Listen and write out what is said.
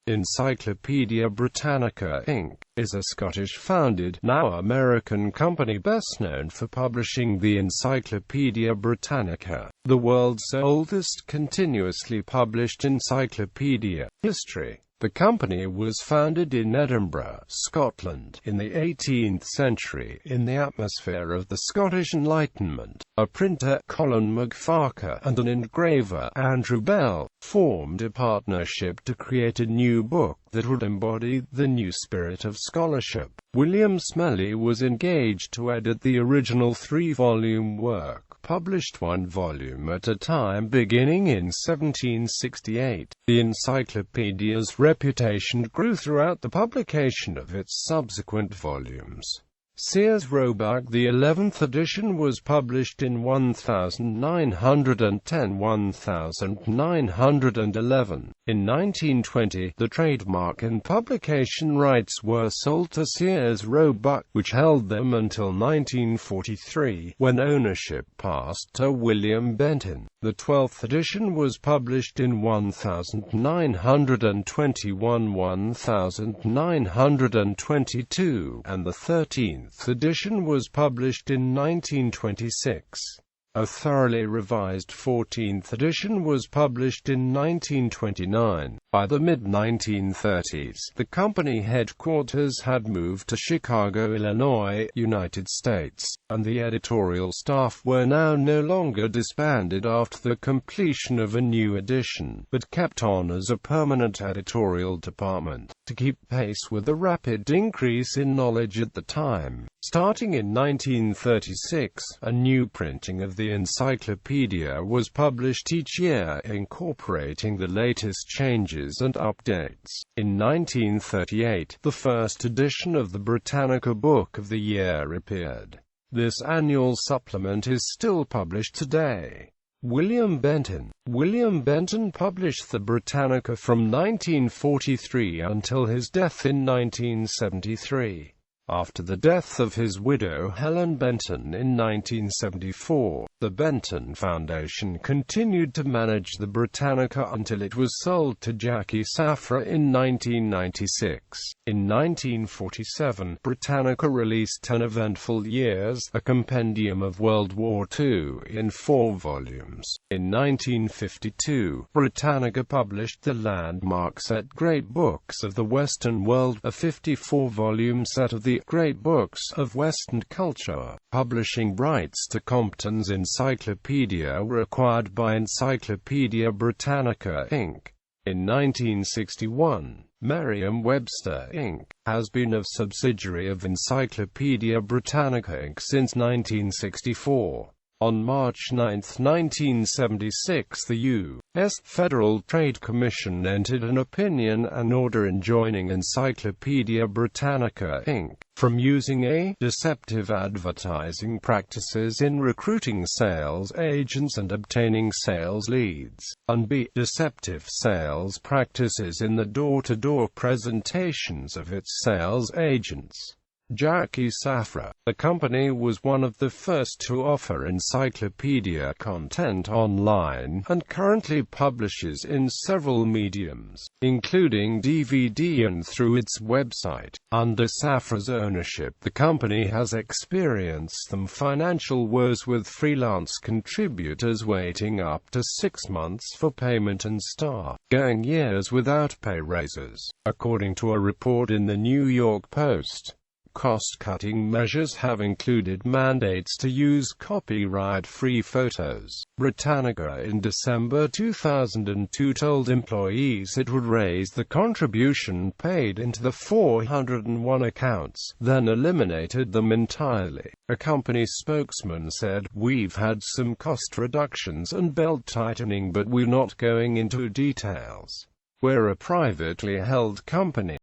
Encyclopædia Britannica, Inc. is a Scottish-founded, now American company best known for publishing the Encyclopædia Britannica, the world's oldest continuously published encyclopedia. History. The company was founded in Edinburgh, Scotland, in the 18th century, in the atmosphere of the Scottish Enlightenment. A printer, Colin MacFarquhar, and an engraver, Andrew Bell, formed a partnership to create a new book that would embody the new spirit of scholarship. William Smellie was engaged to edit the original 3-volume work, published 1 volume at a time beginning in 1768. The encyclopedia's reputation grew throughout the publication of its subsequent volumes. Sears Roebuck, the 11th edition, was published in 1910-1911. In 1920, the trademark and publication rights were sold to Sears Roebuck, which held them until 1943, when ownership passed to William Benton. The 12th edition was published in 1921-1922, and the 13th edition was published in 1926. A thoroughly revised 14th edition was published in 1929. By the mid-1930s, the company headquarters had moved to Chicago, Illinois, United States, and the editorial staff were now no longer disbanded after the completion of a new edition, but kept on as a permanent editorial department, to keep pace with the rapid increase in knowledge at the time. Starting in 1936, a new printing of the encyclopedia was published each year, incorporating the latest changes and updates. In 1938, the first edition of the Britannica Book of the Year appeared. This annual supplement is still published today. William Benton published the Britannica from 1943 until his death in 1973. After the death of his widow Helen Benton in 1974, the Benton Foundation continued to manage the Britannica until it was sold to Jackie Safra in 1996. In 1947, Britannica released 10 Eventful Years, a compendium of World War II, in 4 volumes. In 1952, Britannica published the landmark set Great Books of the Western World, a 54-volume set of the Great Books of Western Culture. Publishing rights to Compton's Encyclopedia were acquired by Encyclopædia Britannica, Inc. In 1961, Merriam-Webster, Inc. has been a subsidiary of Encyclopædia Britannica, Inc. since 1964. On March 9, 1976, the U.S. Federal Trade Commission entered an opinion and order enjoining Encyclopædia Britannica, Inc. from using a. deceptive advertising practices in recruiting sales agents and obtaining sales leads, and b. deceptive sales practices in the door-to-door presentations of its sales agents. Jackie Safra. The company was one of the first to offer encyclopedia content online, and currently publishes in several mediums, including DVD and through its website. Under Safra's ownership, the company has experienced some financial woes, with freelance contributors waiting up to 6 months for payment and going years without pay raises, according to a report in the New York Post. Cost-cutting measures have included mandates to use copyright-free photos. Britannica in December 2002 told employees it would raise the contribution paid into the 401 accounts, then eliminated them entirely. A company spokesman said, "We've had some cost reductions and belt-tightening, but we're not going into details. We're a privately held company."